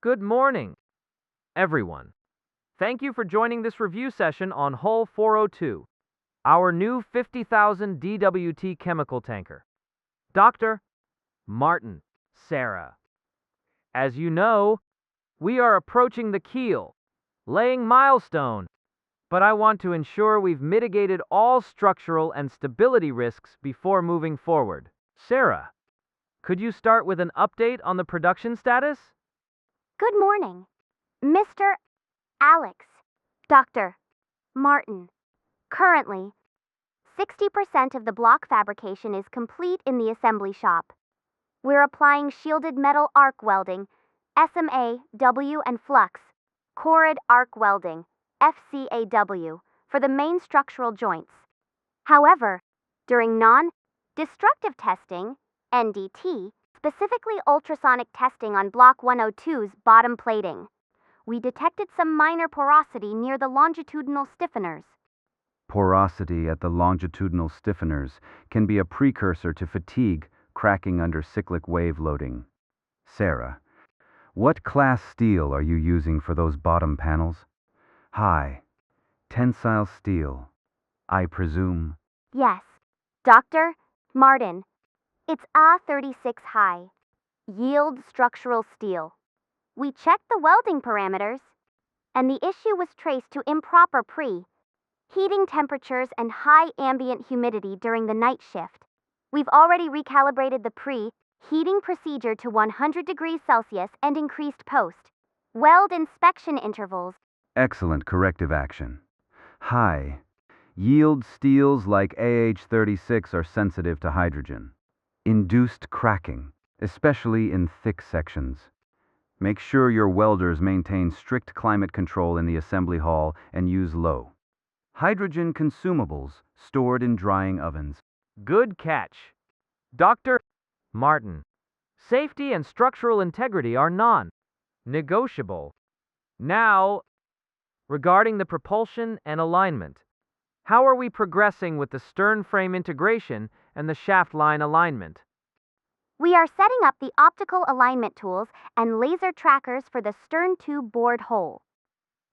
Good morning, everyone. Thank you for joining this review session on Hull 402, our new 50,000 DWT chemical tanker. Dr. Martin, Sarah. As you know, we are approaching the keel-laying milestone, but I want to ensure we've mitigated all structural and stability risks before moving forward. Sarah, could you start with an update on the production status? Good morning, Mr. Alex. Dr. Martin. Currently, 60% of the block fabrication is complete in the assembly shop. We're applying shielded metal arc welding, SMA, W, and flux, cored arc welding, FCAW, for the main structural joints. However, during non-destructive testing, NDT, specifically ultrasonic testing on Block 102's bottom plating, we detected some minor porosity near the longitudinal stiffeners. Porosity at the longitudinal stiffeners can be a precursor to fatigue cracking under cyclic wave loading. Sarah, what class steel are you using for those bottom panels? High tensile steel, I presume? Yes, Dr. Martin. It's AH36 High-yield Steel. We checked the welding parameters, and the issue was traced to improper pre-heating temperatures and high ambient humidity during the night shift. We've already recalibrated the pre-heating procedure to 100 degrees Celsius and increased post-weld inspection intervals. Excellent corrective action. High-yield steels like AH36 are sensitive to hydrogen-induced cracking, especially in thick sections. Make sure your welders maintain strict climate control in the assembly hall and use low hydrogen consumables stored in drying ovens. Good catch. Dr. Martin, safety and structural integrity are non-negotiable. Now, regarding the propulsion and alignment, how are we progressing with the stern frame integration and the shaft line alignment? We are setting up the optical alignment tools and laser trackers for the stern tube bored hole.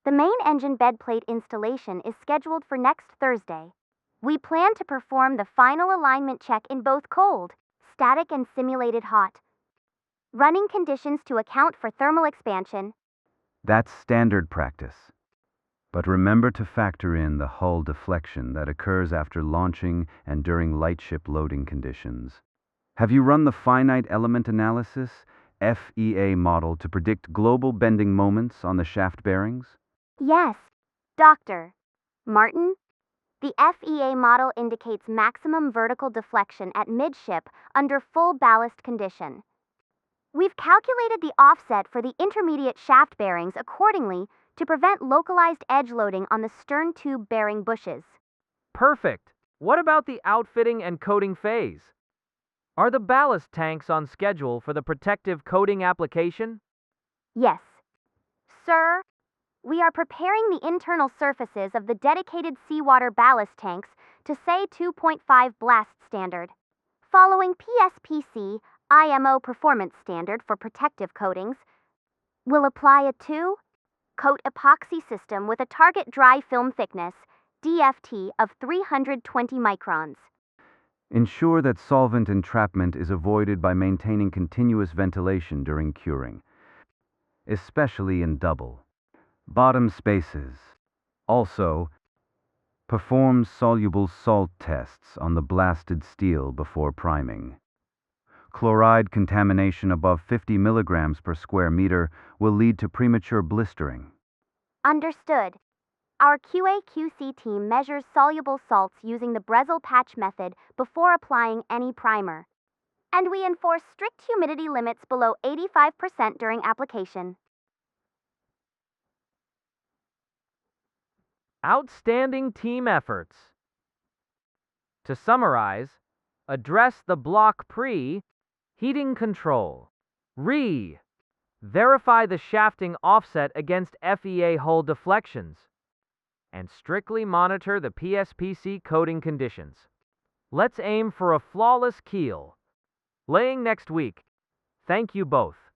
The main engine bed plate installation is scheduled for next Thursday. We plan to perform the final alignment check in both cold, static, and simulated hot running conditions to account for thermal expansion. That's standard practice. But remember to factor in the hull deflection that occurs after launching and during lightship loading conditions. Have you run the Finite Element Analysis, FEA model to predict global bending moments on the shaft bearings? Yes, Dr. Martin. The FEA model indicates maximum vertical deflection at midship under full ballast condition. We've calculated the offset for the intermediate shaft bearings accordingly to prevent localized edge loading on the stern tube bearing bushes. Perfect. What about the outfitting and coating phase? Are the ballast tanks on schedule for the protective coating application? Yes, sir. We are preparing the internal surfaces of the dedicated seawater ballast tanks to say 2.5 blast standard. Following PSPC IMO performance standard for protective coatings, we'll apply a two-coat epoxy system with a target dry film thickness, DFT, of 320 microns. Ensure that solvent entrapment is avoided by maintaining continuous ventilation during curing, especially in double bottom spaces. Also, perform soluble salt tests on the blasted steel before priming. Chloride contamination above 50 milligrams per square meter will lead to premature blistering. Understood. Our QA/QC team measures soluble salts using the Bresle Patch Method before applying any primer. And we enforce strict humidity limits below 85% during application. Outstanding team efforts. To summarize, address the block pre-heating control. Verify the shafting offset against FEA hull deflections. And strictly monitor the PSPC coating conditions. Let's aim for a flawless keel-laying next week. Thank you both.